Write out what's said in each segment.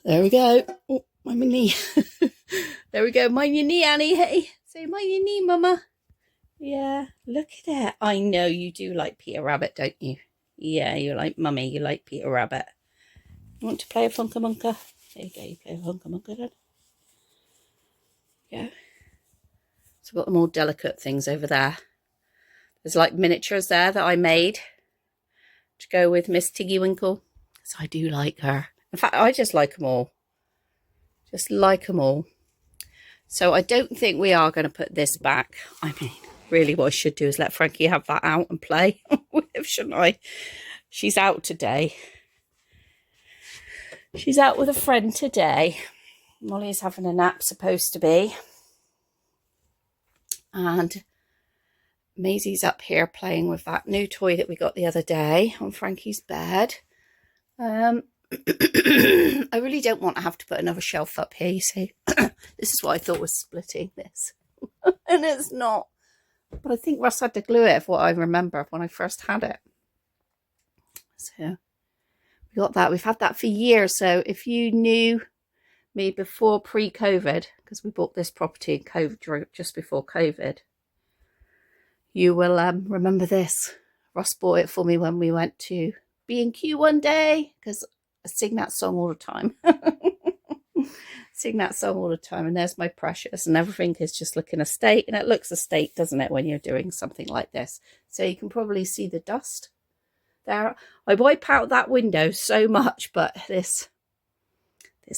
There we go. Oh, mind my knee. There we go. Mind your knee, Annie. Hey, say mind your knee, Mama. Yeah, look at it. I know you do like Peter Rabbit, don't you? Yeah, you like Mummy. You like Peter Rabbit. You want to play a Funka Munka? There you go. You play a Funka Munka then. Yeah. So I've got the more delicate things over there. There's like miniatures there that I made to go with Miss Tiggy Winkle. So I do like her. In fact, I just like them all. Just like them all. So I don't think we are going to put this back. I mean, really what I should do is let Frankie have that out and play with, shouldn't I? She's out today. She's out with a friend today. Molly's having a nap, supposed to be. And Maisie's up here playing with that new toy that we got the other day on Frankie's bed. I really don't want to have to put another shelf up here, you see. This is what I thought was splitting this. And it's not. But I think Russ had to glue it, for what I remember when I first had it. So we got that. We've had that for years. So if you knew me before pre-COVID, because we bought this property in COVID, just before COVID, you will remember this. Russ bought it for me when we went to B&Q one day, because I sing that song all the time. Sing that song all the time. And there's my Precious, and everything is just looking a state, and it looks a state, doesn't it, when you're doing something like this? So you can probably see the dust there. I wipe out that window so much, but this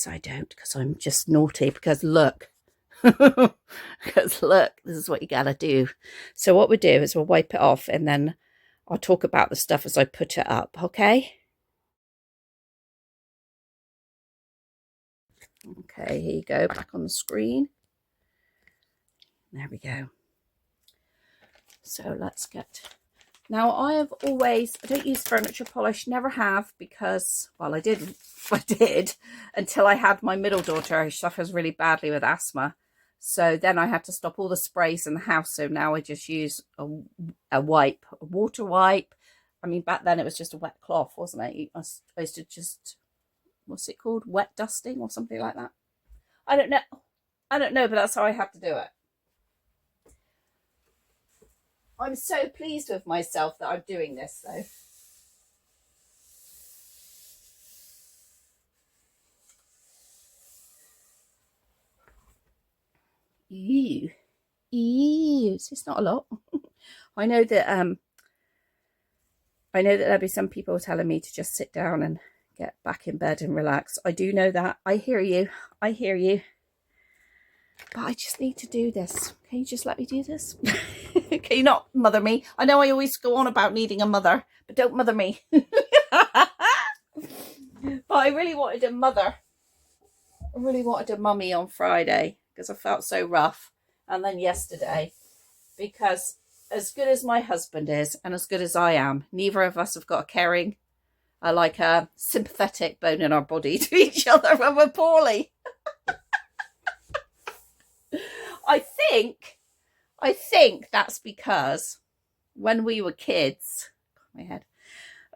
I don't, because I'm just naughty. Because look, because look, this is what you gotta do. So what we do is we'll wipe it off, and then I'll talk about the stuff as I put it up, okay? Okay, here you go, back on the screen. There we go. So let's get... Now, I don't use furniture polish, never have, because, well, I did until I had my middle daughter, who suffers really badly with asthma. So then I had to stop all the sprays in the house. So now I just use a wipe, a water wipe. I mean, back then it was just a wet cloth, wasn't it? I used to just, what's it called? Wet dusting or something like that. I don't know, but that's how I had to do it. I'm so pleased with myself that I'm doing this, though. Ew. It's not a lot. I know that there'll be some people telling me to just sit down and get back in bed and relax. I do know that. I hear you. But I just need to do this. Can you just let me do this? Can you not mother me? I know I always go on about needing a mother, but don't mother me. But I really wanted a mother. I really wanted a mummy on Friday because I felt so rough. And then yesterday, because as good as my husband is and as good as I am, neither of us have got a caring, like a sympathetic bone in our body to each other when we're poorly. I think that's because when we were kids, my head,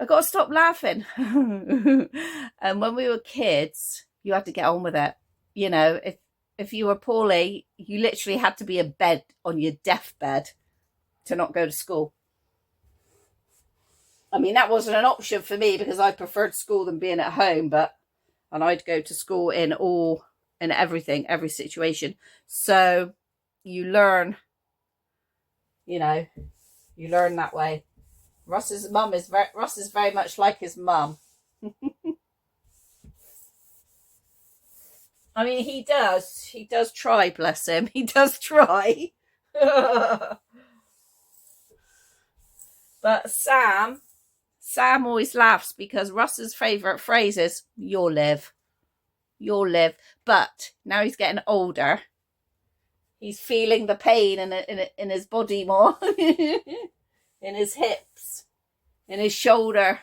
I got to stop laughing. And when we were kids, you had to get on with it. You know, if you were poorly, you literally had to be in bed on your deathbed to not go to school. I mean, that wasn't an option for me because I preferred school than being at home, and I'd go to school in everything, every situation. So you learn, you learn that way. Ross is very much like his mum. I mean, he does try, bless him. He does try. But Sam always laughs because Russ's favourite phrase is, you'll live. But now he's getting older. He's feeling the pain in his body more. In his hips. In his shoulder.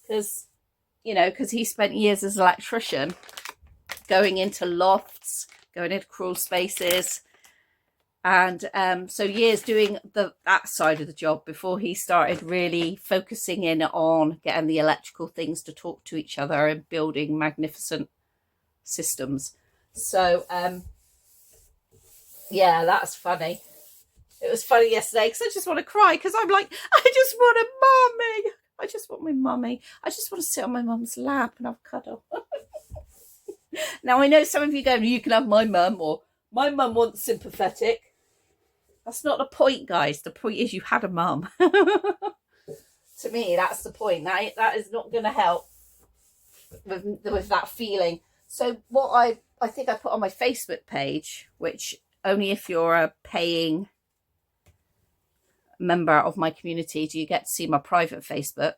Because he spent years as an electrician. Going into lofts. Going into crawl spaces. And so years doing that side of the job before he started really focusing in on getting the electrical things to talk to each other and building magnificent systems. So yeah, that's funny. It was funny yesterday because I just want to cry because I'm like, I just want a mummy. I just want my mummy. I just want to sit on my mum's lap and have a cuddle. Now, I know some of you go, you can have my mum, or my mum wants sympathetic. That's not the point, guys. The point is you had a mum. To me, that's the point. That is not going to help with that feeling. So what I think I put on my Facebook page, which only if you're a paying member of my community do you get to see my private Facebook.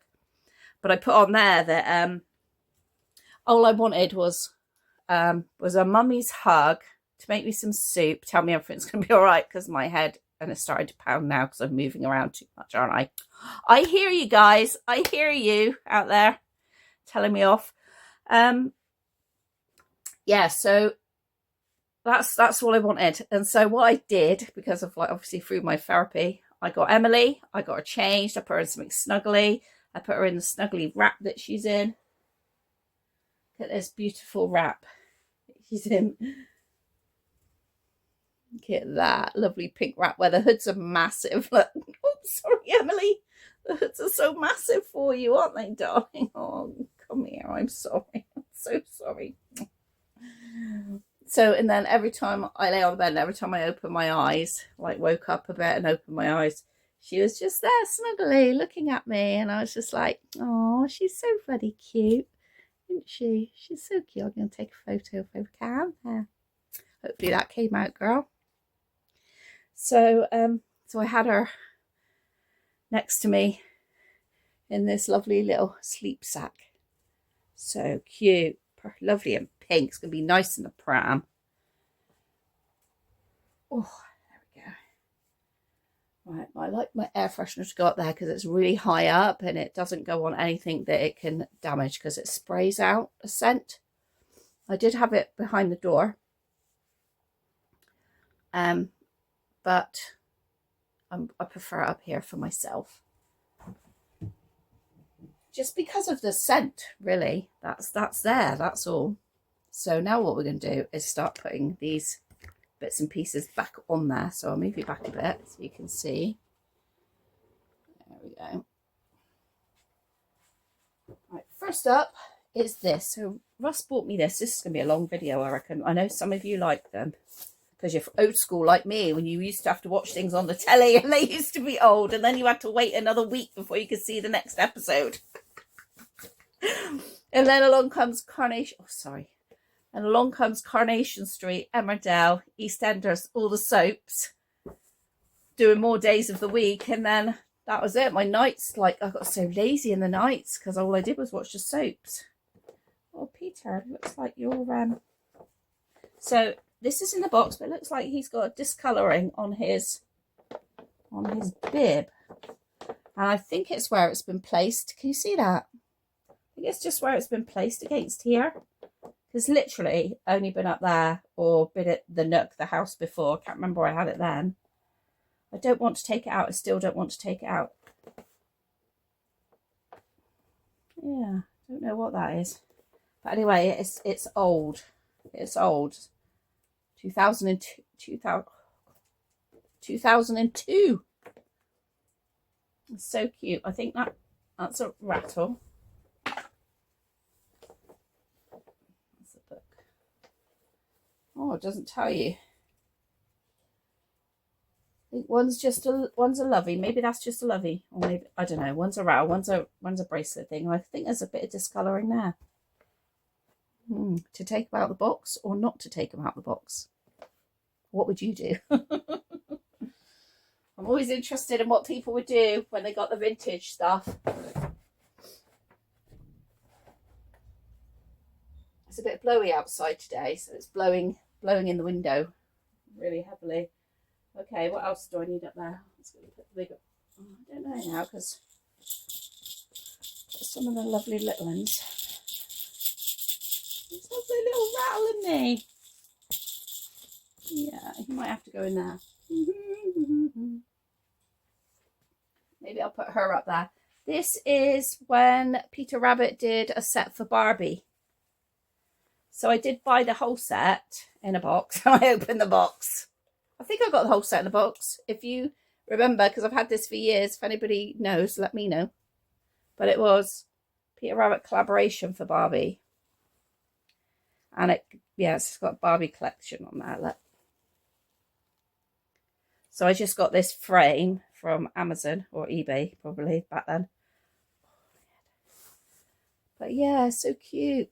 But I put on there that all I wanted was a mummy's hug, to make me some soup, tell me everything's going to be all right, because my head, and it's starting to pound now because I'm moving around too much, aren't I? I hear you guys. I hear you out there telling me off. Yeah, so that's all I wanted. And so what I did, because of like obviously through my therapy, I got Emily, I got her changed, I put her in something snuggly, I put her in the snuggly wrap that she's in. Look at this beautiful wrap that she's in. Look at that lovely pink wrap where the hoods are massive. Look, oh, sorry, Emily. The hoods are so massive for you, aren't they, darling? Oh, come here. I'm sorry. I'm so sorry. So, and then every time I lay on the bed, and every time I open my eyes, like woke up a bit and opened my eyes, she was just there snuggly looking at me. And I was just like, oh, she's so bloody cute, isn't she? She's so cute. I'm going to take a photo if I can. Hopefully that came out, girl. So, so I had her next to me in this lovely little sleep sack. So cute, lovely and pink. It's going to be nice in the pram. Oh, there we go. Right, I like my air freshener to go up there because it's really high up and it doesn't go on anything that it can damage because it sprays out a scent. I did have it behind the door. But I prefer it up here for myself. Just because of the scent, really. That's there, that's all. So now what we're going to do is start putting these bits and pieces back on there. So I'll move you back a bit so you can see. There we go. Right, first up is this. So Russ bought me this. This is going to be a long video, I reckon. I know some of you like them, because you're old school like me, when you used to have to watch things on the telly and they used to be old, and then you had to wait another week before you could see the next episode. And then along comes Carnation Street, Emmerdale, EastEnders, all the soaps, doing more days of the week. And then that was it. My nights, like, I got so lazy in the nights because all I did was watch the soaps. Oh, Peter, looks like you're so this is in the box, but it looks like he's got a discolouring on his bib. And I think it's where it's been placed. Can you see that? I think it's just where it's been placed against here. Because literally only been up there or been at the nook, the house before. I can't remember where I had it then. I don't want to take it out. I still don't want to take it out. Yeah, don't know what that is. But anyway, it's old. It's old. 2002. It's so cute. I think that's a rattle. That's a book. Oh, it doesn't tell you. I think one's a lovey. Maybe that's just a lovey, or maybe I don't know. One's a rattle. One's a bracelet thing. I think there's a bit of discolouring there. To take them out of the box or not to take them out of the box? What would you do? I'm always interested in what people would do when they got the vintage stuff. It's a bit blowy outside today, so it's blowing in the window really heavily. Okay, what else do I need up there? Let's go put the bigger. I don't know now, because some of the lovely little ones. There's a lovely little rattle in me. Yeah, he might have to go in there. Maybe I'll put her up there. This is when Peter Rabbit did a set for Barbie. So I did buy the whole set in a box. I opened the box. I think I got the whole set in a box. If you remember, because I've had this for years, if anybody knows, let me know. But it was Peter Rabbit collaboration for Barbie. And it's got Barbie collection on there. Look. So I just got this frame from Amazon or eBay, probably back then. But yeah, so cute.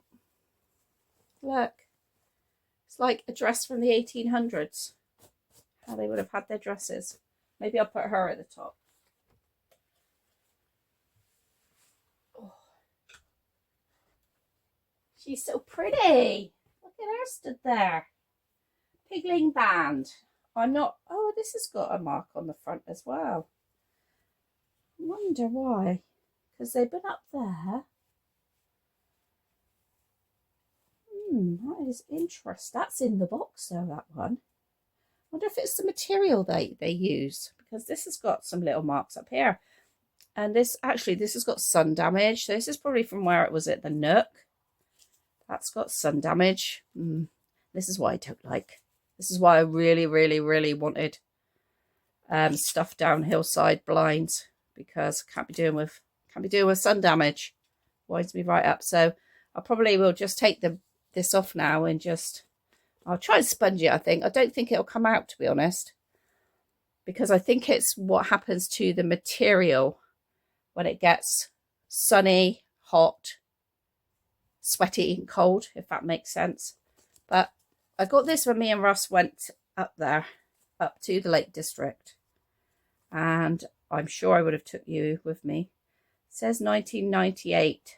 Look. It's like a dress from the 1800s. How they would have had their dresses. Maybe I'll put her at the top. Oh. She's so pretty. Look at her stood there. Pigling band. I'm not... Oh, this has got a mark on the front as well. I wonder why. Because they've been up there. That is interesting. That's in the box though, that one. I wonder if it's the material they use, because this has got some little marks up here. And this has got sun damage. So this is probably from where it was at the Nook. That's got sun damage. This is what I don't like. This is why I really, really, really wanted stuff down hillside blinds, because can't be doing with sun damage. Winds me right up. So I probably will just take this off now and I'll try and sponge it. I don't think it'll come out, to be honest, because I think it's what happens to the material when it gets sunny, hot, sweaty and cold, if that makes sense. But I got this when me and Russ went up there, up to the Lake District, and I'm sure I would have took you with me. It says 1998.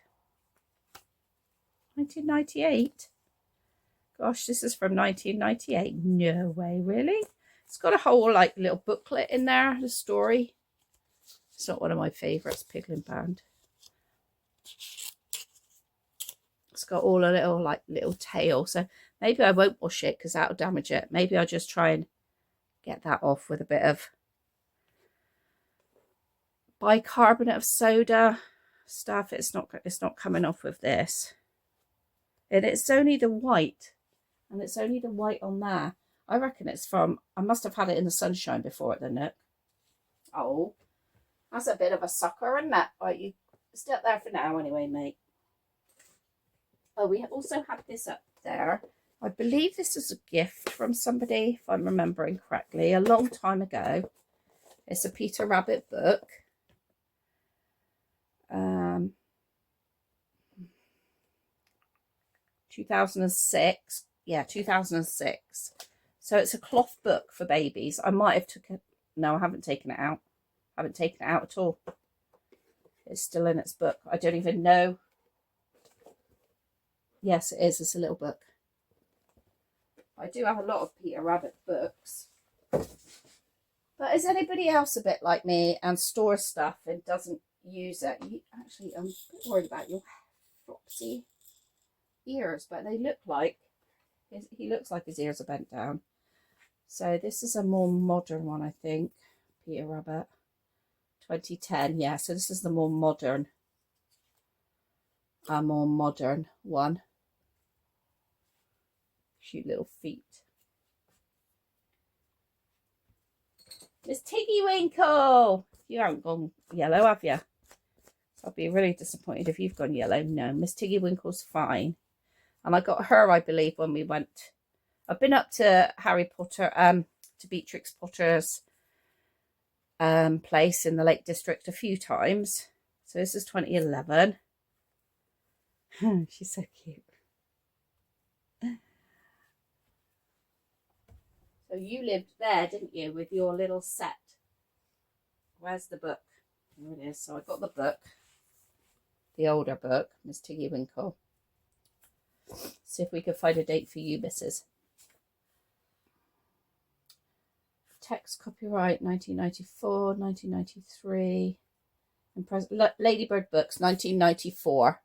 1998? Gosh, this is from 1998. No way, really? It's got a whole like little booklet in there, the story. It's not one of my favourites, Pigling Band. It's got all a little tail. So maybe I won't wash it because that'll damage it. Maybe I'll just try and get that off with a bit of bicarbonate of soda stuff. It's not coming off with this. And it's only the white. And it's only the white on there. I reckon it's from... I must have had it in the sunshine before at the Nook. Oh. That's a bit of a sucker, isn't it? Right, you stay up there for now anyway, mate. Oh, we also had this up there. I believe this is a gift from somebody, if I'm remembering correctly, a long time ago. It's a Peter Rabbit book. 2006. Yeah, 2006. So it's a cloth book for babies. I might have took it. No, I haven't taken it out. I haven't taken it out at all. It's still in its book. I don't even know. Yes, it is. It's a little book. I do have a lot of Peter Rabbit books. But is anybody else a bit like me and stores stuff and doesn't use it? Actually, I'm a bit worried about your flopsy ears, but they look like... He looks like his ears are bent down. So this is a more modern one, I think. Peter Rabbit. 2010. Yeah, so this is the more modern. A more modern one. Cute little feet. Miss Tiggy Winkle! You haven't gone yellow, have you? So I'll be really disappointed if you've gone yellow. No, Miss Tiggy Winkle's fine. And I got her, I believe, when we went... I've been up to Harry Potter, to Beatrix Potter's place in the Lake District a few times. So this is 2011. She's so cute. So you lived there, didn't you, with your little set? Where's the book? Here it is. So I got the book. The older book, Miss Tiggy Winkle. See if we can find a date for you, missus. Text copyright 1994, 1993. And Ladybird Books 1994.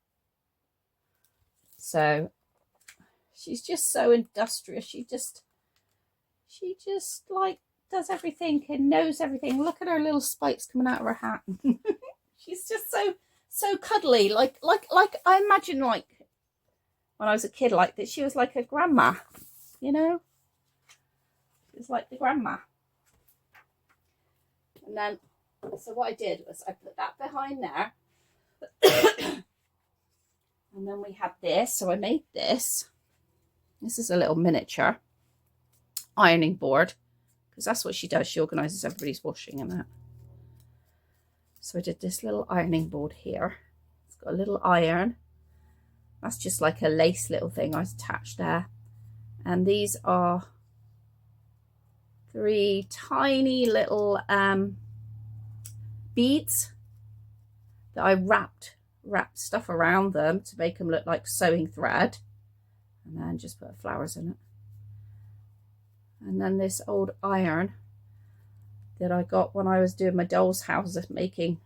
So she's just so industrious. She just like does everything and knows everything. Look at her little spikes coming out of her hat. She's just so cuddly. Like I imagine, like when I was a kid, like that she was like a grandma, you know? She was like the grandma. And then, so what I did was I put that behind there. And then we had this. So I made this. This is a little miniature ironing board, because that's what she does. She organises everybody's washing and that. So I did this little ironing board here. It's got a little iron. That's just like a lace little thing I attached there. And these are 3 tiny little beads that I wrapped stuff around them to make them look like sewing thread, and then just put flowers in it. And then this old iron that I got when I was doing my doll's house, making,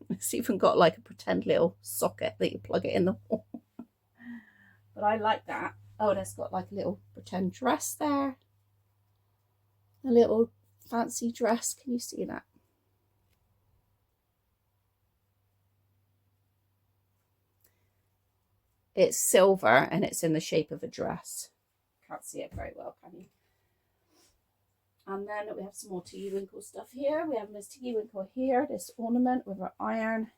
it's even got like a pretend little socket that you plug it in the wall. But I like that. Oh, and it's got like a little pretend dress there, a little fancy dress. Can you see that? It's silver and it's in the shape of a dress. Can't see it very well, can you? And then we have some more Tiggy Winkle stuff here. We have Miss Tiggy Winkle here, this ornament with her iron.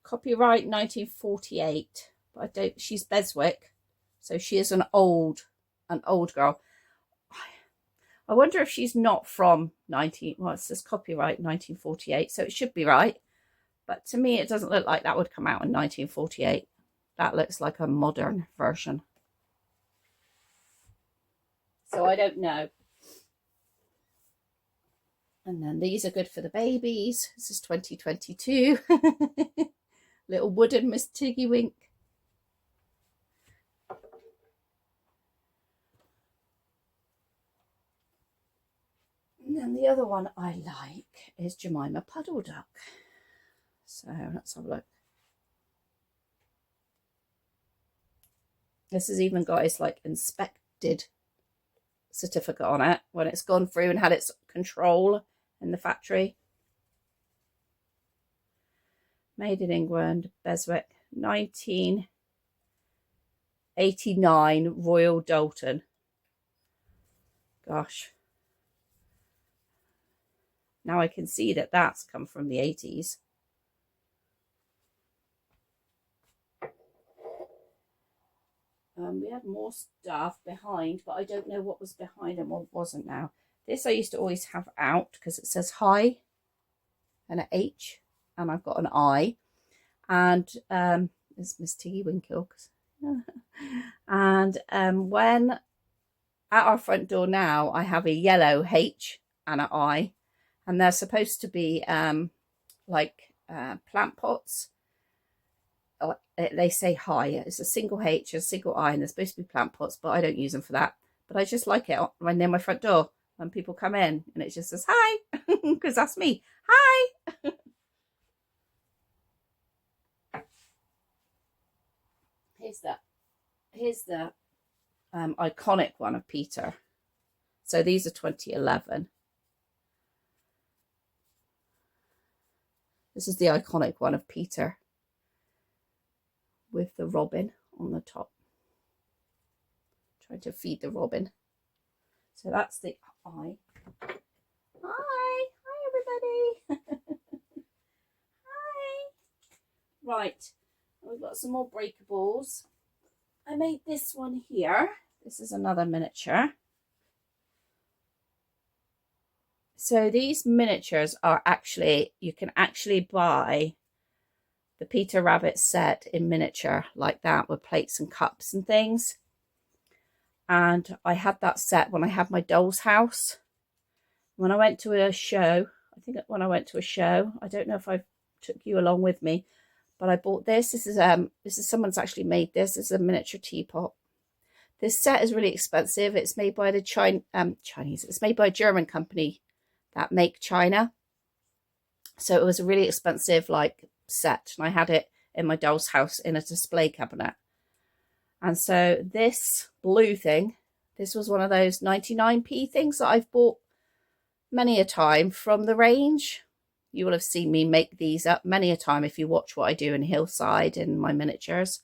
Copyright 1948. But I don't, she's Beswick, so she is an old girl. I wonder if she's not from well, it says copyright 1948, so it should be right. But to me, it doesn't look like that would come out in 1948. That looks like a modern version. So I don't know. And then these are good for the babies. This is 2022. Little wooden Miss Tiggy Wink. And then the other one I like is Jemima Puddle Duck. So let's have a look. This has even got its like inspected certificate on it when it's gone through and had its control in the factory. Made in England, Beswick, 1989, Royal Dalton. Gosh. Now I can see that that's come from the 80s. We had more stuff behind, but I don't know what was behind and what wasn't now. This I used to always have out because it says hi and an H, and I've got an I. And it's Miss Tiggy Winkle. And when at our front door now, I have a yellow H and an I, and they're supposed to be like plant pots. They say hi. It's a single H, a single I, and they're supposed to be plant pots, but I don't use them for that. But I just like it when near my front door when people come in, and it just says hi, because that's me. Hi. Here's the iconic one of Peter. So these are 2011. This is the iconic one of Peter with the robin on the top. Trying to feed the robin. So that's the eye. Hi everybody. Hi. Right, we've got some more breakables. I made this one here. This is another miniature. So these miniatures are actually, you can actually buy the Peter Rabbit set in miniature like that with plates and cups and things. And I had that set when I had my doll's house. When I went to a show, I think when I went to a show, I don't know if I took you along with me, but I bought this. This is someone's actually made this. This is a miniature teapot. This set is really expensive. It's made by the Chinese. It's made by a German company that make china. So it was a really expensive like set, and I had it in my doll's house in a display cabinet. And so this blue thing This was one of those 99p things that I've bought many a time from the range. You will have seen me make these up many a time if you watch what I do in Hillside in my miniatures.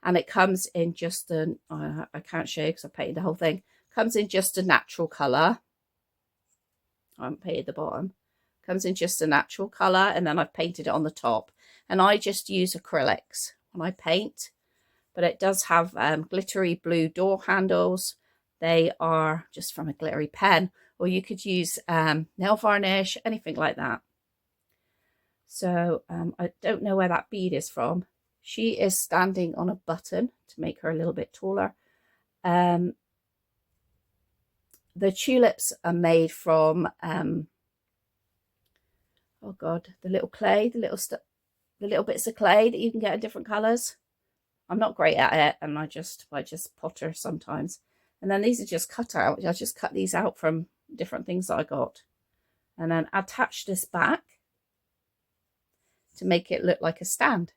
And it comes in just an, I can't show you because I painted the whole thing. Comes in just a natural colour. I haven't painted the bottom. Comes in just a natural colour, and then I've painted it on the top. And I just use acrylics when I paint. But it does have glittery blue door handles. They are just from a glittery pen. Or you could use nail varnish, anything like that. So I don't know where that bead is from. She is standing on a button to make her a little bit taller. The tulips are made from, oh God, the little clay, the little bits of clay that you can get in different colours. I'm not great at it, and I just potter sometimes. And then these are just cut out. I just cut these out from different things that I got. And then attach this back to make it look like a stand.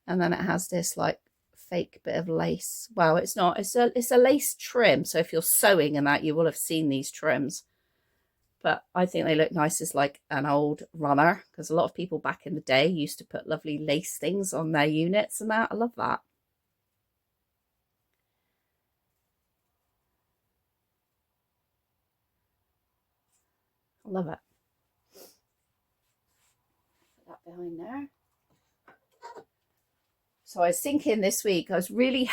And then it has this like fake bit of lace. Well, it's not. It's a lace trim. So if you're sewing and that, you will have seen these trims. But I think they look nice as like an old runner, because a lot of people back in the day used to put lovely lace things on their units and that. I love that. I love it. Put that behind there. So I was thinking this week, I was really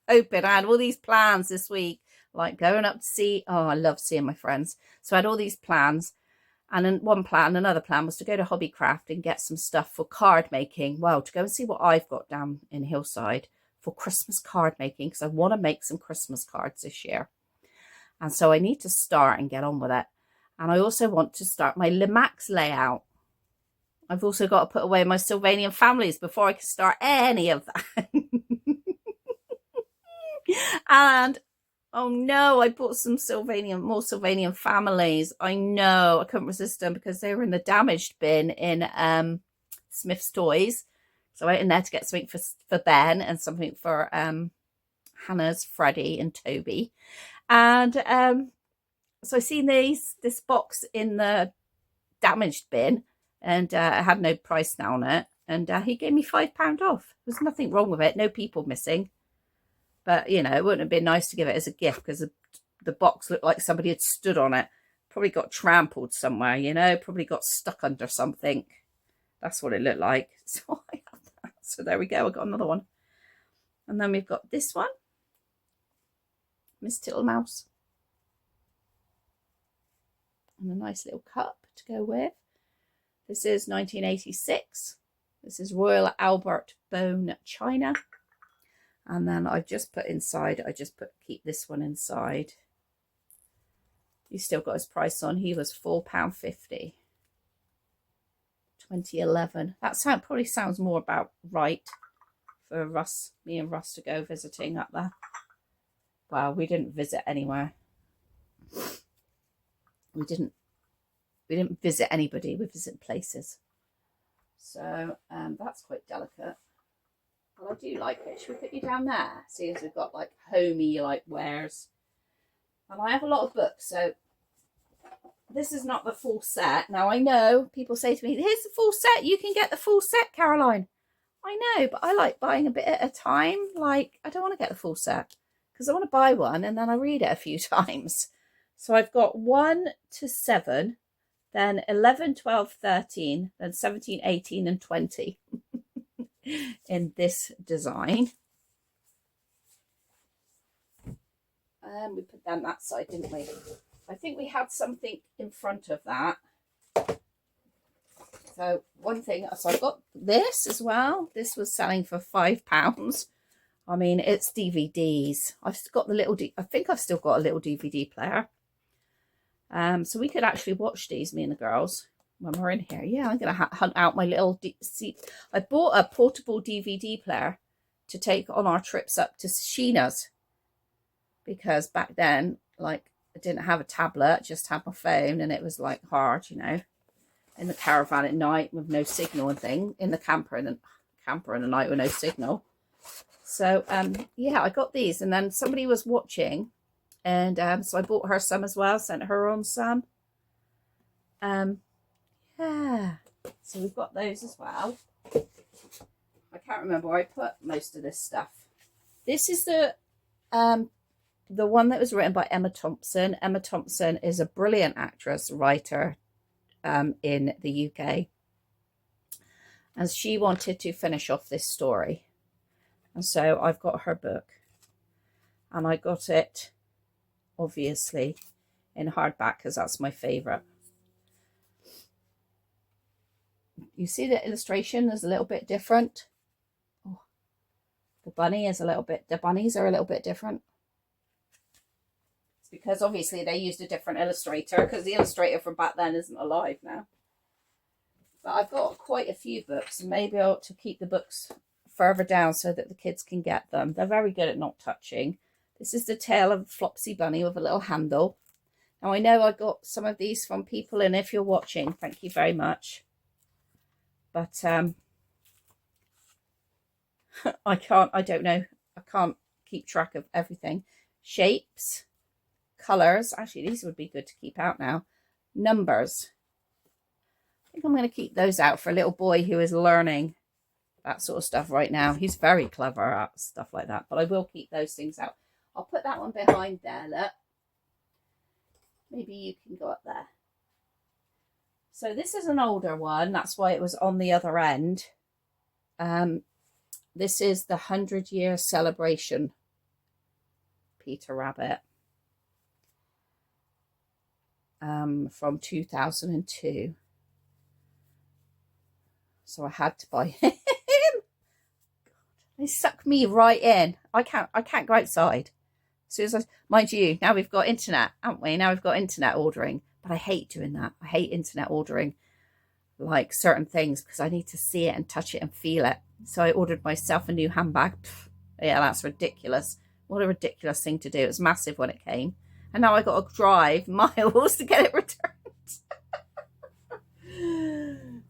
hoping, I had all these plans this week, like going up to see, oh, I love seeing my friends. So I had all these plans, and then another plan was to go to Hobbycraft and get some stuff for card making. Well, to go and see what I've got down in Hillside for Christmas card making, because I want to make some Christmas cards this year. And so I need to start and get on with it. And I also want to start my Limax layout. I've also got to put away my Sylvanian families before I can start any of that. And oh no, I bought some more Sylvanian families. I know, I couldn't resist them because they were in the damaged bin in Smith's Toys. So I went in there to get something for Ben and something for Hannah's Freddie and Toby. And so I seen this box in the damaged bin, and it had no price now on it. And he gave me £5 off. There's nothing wrong with it. No people missing. But, you know, it wouldn't have been nice to give it as a gift because the box looked like somebody had stood on it. Probably got trampled somewhere, you know. Probably got stuck under something. That's what it looked like. So I have that. So there we go. I got another one. And then we've got this one. Miss Tittlemouse. And a nice little cup to go with. This is 1986. This is Royal Albert Bone China. And then I've just put inside, keep this one inside. He's still got his price on. He was £4.50. 2011. That probably sounds more about right for me and Russ to go visiting up there. Well, we didn't visit anywhere. We didn't visit anybody. We visited places. So that's quite delicate. But I do like it. Should we put you down there? See, as we've got like homey like wares. And I have a lot of books, so this is not the full set. Now I know people say to me, here's the full set. You can get the full set, Caroline. I know, but I like buying a bit at a time. Like, I don't want to get the full set because I want to buy one and then I read it a few times. So I've got 1 to 7, then 11, 12, 13, then 17, 18 and 20 in this design. We put them that side, didn't we? I think we had something in front of that. So one thing, so I got this as well. This was selling for £5. I mean, it's DVDs. I've got the little, I think I've still got a little DVD player. So we could actually watch these, me and the girls, when we're in here. Yeah, I'm going to hunt out my little I bought a portable DVD player to take on our trips up to Sheena's. Because back then, like, I didn't have a tablet, just had my phone, and it was like hard, you know, in the caravan at night with no signal and thing, in the camper in the night with no signal. So yeah, I got these, and then somebody was watching, and so I bought her some as well, sent her on some. Yeah, so we've got those as well. I can't remember where I put most of this stuff. This is the one that was written by Emma Thompson. Emma Thompson is a brilliant actress, writer in the UK. And she wanted to finish off this story. And so I've got her book. And I got it, obviously, in hardback because that's my favourite. You see the illustration is a little bit different. Oh, the bunnies are a little bit different. It's because obviously they used a different illustrator, because the illustrator from back then isn't alive now. But I've got quite a few books, and maybe I ought to keep the books further down so that the kids can get them. They're very good at not touching. This is the tale of Flopsy Bunny with a little handle. Now I know I got some of these from people, and if you're watching, thank you very much. But I don't know. I can't keep track of everything. Shapes, colours. Actually, these would be good to keep out now. Numbers. I think I'm going to keep those out for a little boy who is learning that sort of stuff right now. He's very clever at stuff like that, but I will keep those things out. I'll put that one behind there, look. Maybe you can go up there. So this is an older one. That's why it was on the other end. This is the 100-year celebration, Peter Rabbit, from 2002. So I had to buy him. They suck me right in. I can't go outside. As soon as mind you, now we've got internet, haven't we? Now we've got internet ordering. But I hate doing that. I hate internet ordering like certain things because I need to see it and touch it and feel it. So I ordered myself a new handbag. Pff, yeah, that's ridiculous. What a ridiculous thing to do. It was massive when it came. And now I got to drive miles to get it returned.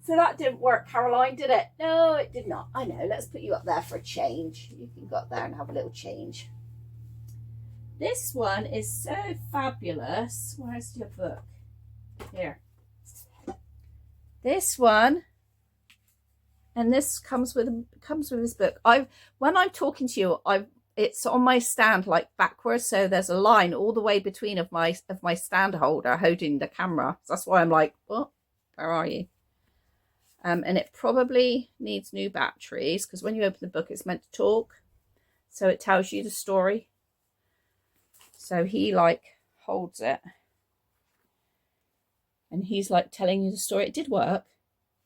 So that didn't work, Caroline, did it? No, it did not. I know. Let's put you up there for a change. You can go up there and have a little change. This one is so fabulous. Where's your book? Here. This one, and this comes with this book. When I'm talking to you, it's on my stand like backwards, so there's a line all the way between of my stand holder holding the camera. So that's why I'm like, what? Where are you? And it probably needs new batteries because when you open the book, it's meant to talk, so it tells you the story. So he like holds it. And he's like telling you the story. It did work.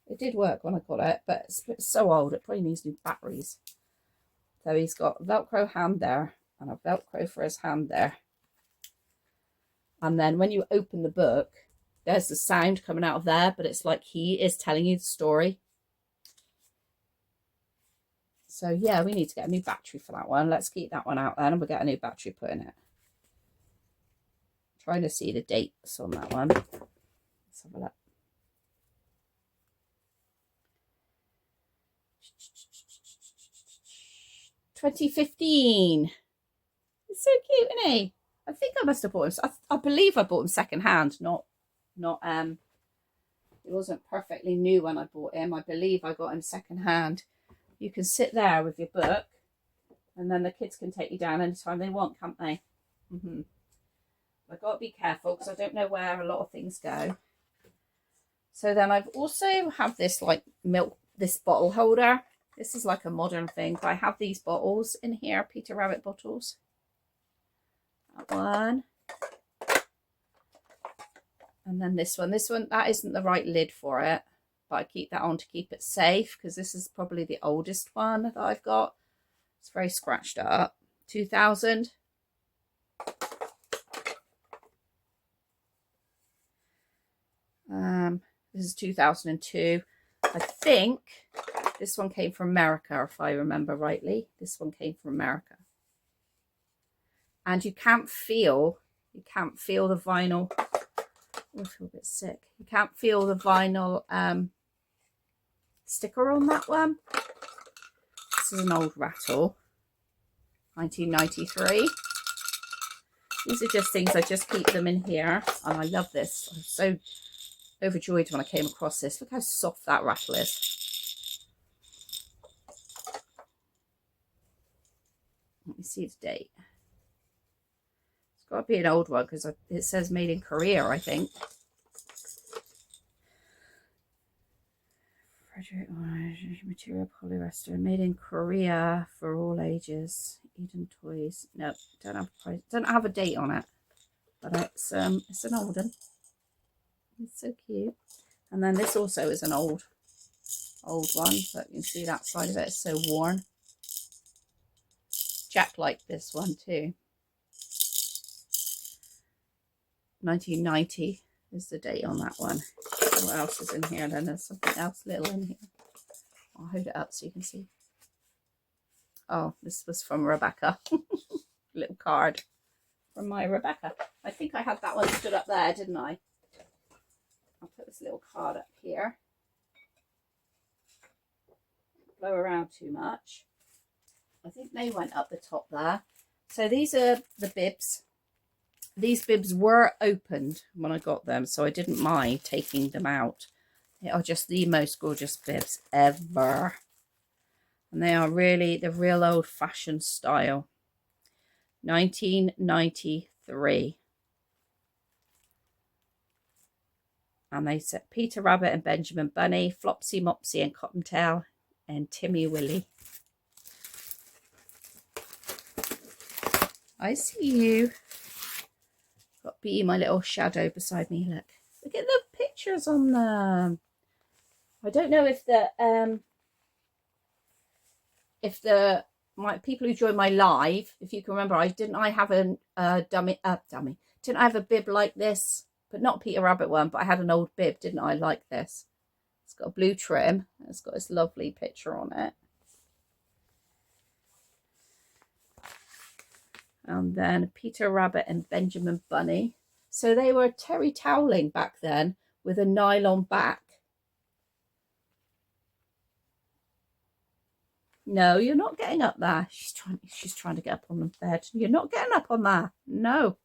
It did work when I got it, but it's so old. It probably needs new batteries. So he's got a Velcro hand there and a Velcro for his hand there. And then when you open the book, there's the sound coming out of there, but it's like he is telling you the story. So yeah, we need to get a new battery for that one. Let's keep that one out then, and we'll get a new battery put in it. Trying to see the dates on that one. Let's have a look. $2015. It's so cute, isn't he? I think I must have bought him. I believe I bought him second hand, not. It wasn't perfectly new when I bought him. I believe I got him second hand. You can sit there with your book, and then the kids can take you down anytime they want, can't they? I've got to be careful because I don't know where a lot of things go. So then I've also have this like this bottle holder. This is like a modern thing, but I have these bottles in here, Peter Rabbit bottles. That one. And then this one, that isn't the right lid for it, but I keep that on to keep it safe because this is probably the oldest one that I've got. It's very scratched up. 2000. This is 2002. I think this one came from America, if I remember rightly. This one came from America. And you can't feel the vinyl. I feel a bit sick. You can't feel the vinyl sticker on that one. This is an old rattle. 1993. These are just things, I just keep them in here. And I love this. I'm so overjoyed when I came across this. Look how soft that rattle is. Let me see the date. It's got to be an old one because it says made in Korea, I think. Material polyester, made in Korea for all ages. Eden Toys. No, don't have a price. Don't have a date on it, but it's an old one. It's so cute. And then this also is an old one, but you can see that side of it is so worn. Jack liked this one too. 1990 is the date on that one. What else is in here? Then there's something else little in here. I'll hold it up so you can see. Oh, this was from Rebecca. Little card from my Rebecca. I think I had that one stood up there, didn't I? I'll put this little card up here. Blow around too much. I think they went up the top there. So these are the bibs. These bibs were opened when I got them, so I didn't mind taking them out. They are just the most gorgeous bibs ever. And they are really the real old-fashioned style. 1993. And they said Peter Rabbit and Benjamin Bunny, Flopsy Mopsy and Cottontail, and Timmy Willie. I see you. Got Bee, my little shadow beside me. Look at the pictures on them. I don't know if my people who join my live, if you can remember, I have a didn't I have a bib like this, but not Peter Rabbit one, but I had an old bib, didn't I, like this. It's got a blue trim. It's got this lovely picture on it. And then Peter Rabbit and Benjamin Bunny. So they were terry toweling back then with a nylon back. No, you're not getting up there. She's trying to get up on the bed. You're not getting up on there. No.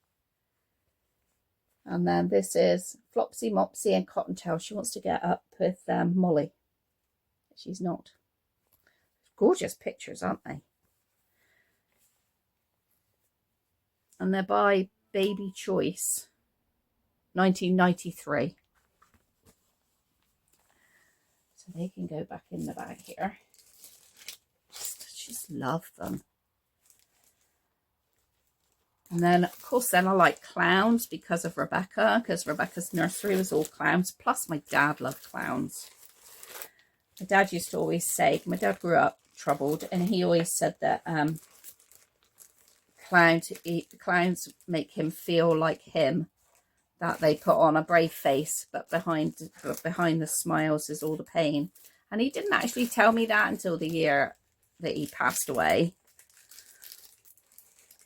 And then this is Flopsy Mopsy and Cottontail. She wants to get up with Molly. She's not. Gorgeous pictures, aren't they? And they're by Baby Choice, 1993. So they can go back in the bag here. Just love them. And then, of course, then I like clowns because of Rebecca, because Rebecca's nursery was all clowns. Plus, my dad loved clowns. My dad used to always say, my dad grew up troubled, and he always said that clowns make him feel like him, that they put on a brave face, but behind the smiles is all the pain. And he didn't actually tell me that until the year that he passed away.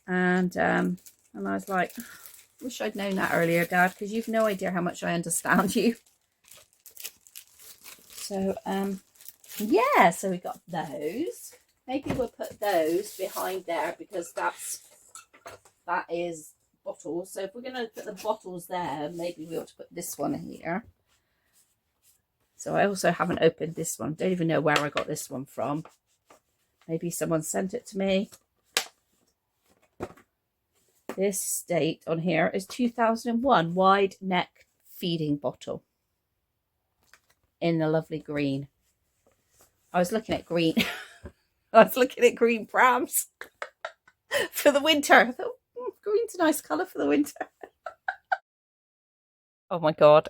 And I was like, wish I'd known that earlier, Dad, because you've no idea how much I understand you. So yeah, so we got those. Maybe we'll put those behind there because that is bottles. So if we're going to put the bottles there, maybe we ought to put this one here. So I also haven't opened this one. Don't even know where I got this one from. Maybe someone sent it to me. This date on here is 2001. Wide neck feeding bottle. In the lovely green. I was looking at green. I was looking at green prams for the winter. I thought, green's a nice colour for the winter. Oh my God,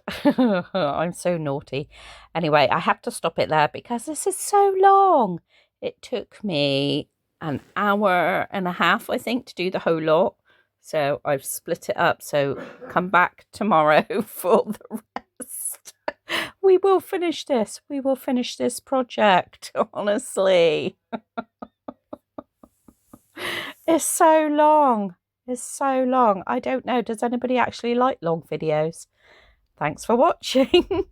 I'm so naughty. Anyway, I have to stop it there because this is so long. It took me an hour and a half, I think, to do the whole lot. So I've split it up. So come back tomorrow for the rest. We will finish this. We will finish this project, honestly. It's so long. It's so long. I don't know. Does anybody actually like long videos? Thanks for watching.